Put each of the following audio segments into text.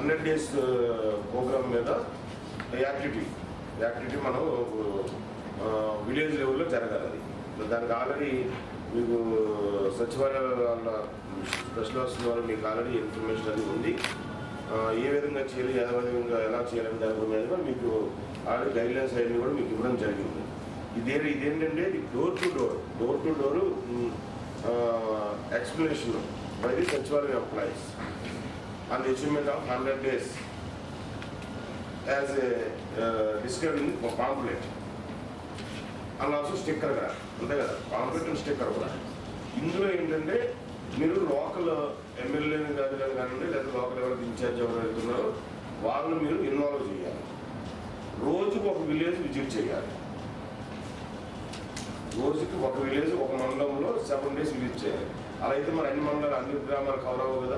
100 days programme మీద activity మనం village లెవెల్లో జరగాలి. అది దానికి ఆల్రెడీ మీకు సచివాలయ వాళ్ళ స్పెషల్ ఆఫీసర్ వాళ్ళు మీకు ఆల్రెడీ ఇన్ఫర్మేషన్ అది ఉంది. ఏ విధంగా చేయాలి, ఏ విధంగా ఎలా చేయాలని దాని మీద మీకు ఆల్రెడీ గైడ్లైన్స్ అన్నీ కూడా మీకు ఇవ్వడం జరిగింది. ఇదేంటంటే ఇది door to door explanation by the Sachivalaya employees on the achievement of 100 days as described in pamphlet and also sticker కూడా అంతే కదా, పాంప్లెట్ అండ్ స్టిక్కర్ కూడా. ఇందులో ఏంటంటే మీరు లోకల్ ఎమ్మెల్యేని కానివ్వండి లేదా లోకల్ ఎవరికి ఇన్ఛార్జ్ ఎవరు వెళ్తున్నారో వాళ్ళని మీరు ఇన్వాల్వ్ చేయాలి. రోజుకు ఒక విలేజ్ విజిట్ చేయాలి. రోజుకి ఒక విలేజ్ ఒక మండలంలో 7 days విజిట్ చేయాలి. అలా అయితే మరి అన్ని మండలాలు అన్ని గ్రామాలు కవర్ అవ్వవు కదా.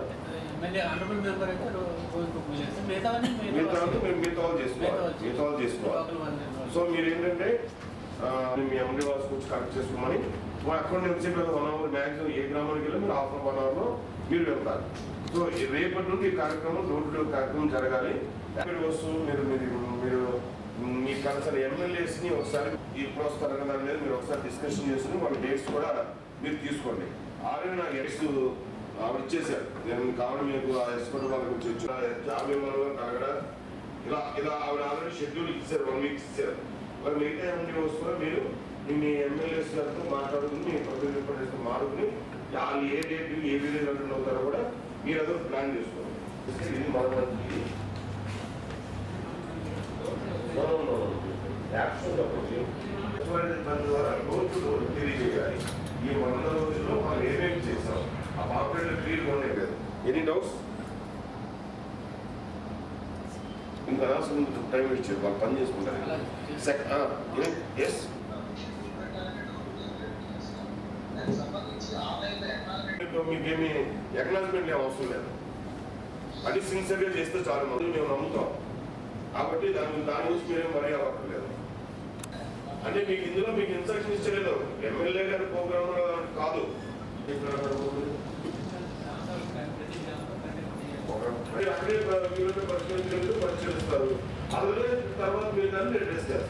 మిగతా చేసుకోవాలి. సో మీరు ఏంటంటే మీ ఎండి వాళ్ళకి వచ్చి కనెక్ట్ చేసుకోమని అక్కడ నుంచి 1 hour మ్యాక్సిమం ఏ గ్రామానికి వెళ్ళి మీరు హాఫ్ 1 hour మీరు వెళ్తారు. సో రేపటి నుండి ఈ కార్యక్రమం డోర్ టు డోర్ కార్యక్రమం జరగాలి. వస్తూ మీరు మీ కన్సర్న్ ఎమ్మెల్యేస్ని ఒకసారి ఇప్పుడు వస్తారు కదా అనేది మీరు ఒకసారి డిస్కషన్ చేసుకుని వాళ్ళ డేట్స్ కూడా మీరు తీసుకోండి. ఆల్రెడీ నాకు ఎక్స్ ఆవిడ ఇచ్చేసారు. నేను కావాలి మీకు ఆ ఎక్స్పర్ట్ వాళ్ళ గురించి జాబ్ ఇవ్వాలి అక్కడ ఇలా ఆవిడ ఆల్రెడీ షెడ్యూల్ ఇచ్చారు, 1 week ఇచ్చారు. మరి మిగతా ఎండి వస్తున్నా మీరు మీ ఎమ్మెల్యేస్ గారితో మాట్లాడుకుని మీ ప్రతినిధులతో మాట్లాడుకుని వాళ్ళు ఏ డేట్ ఏ విలేజ్ అటెండ్ అవుతారో కూడా మీరు అదో ప్లాన్ చేసుకోండి. ఇది మొదటి దాని ద్వారా డోర్ టు డోర్ తెలియజేయాలి. ఈ 100 రోజుల్లో మనం ఏమేమి చేస్తాం ఆ పాంప్లెట్లు క్లియర్గా ఉన్నాయి కదా. Any doubts? ఇంకా రాసుకుని టైం ఇచ్చారు, వాళ్ళు పని చేసుకుంటారు. మీకేమి ఎక్నాలజ్మెంట్ ఏం అవసరం లేదు. అది సిన్సియర్గా చేస్తే చాలా మంది మేము నమ్ముతాం. కాబట్టి దాని గురించి మీరేం వరీ అవ్వట్లేదు. అంటే మీకు ఇందులో మీకు ఇన్స్ట్రక్షన్ ఇచ్చలేదు. ఎమ్మెల్యే గారి ప్రోగ్రామ్ కాదు. అక్కడే పరిశీలిస్తారు. అందులో తర్వాత మీరు దాన్ని అడ్రస్ చేస్తారు.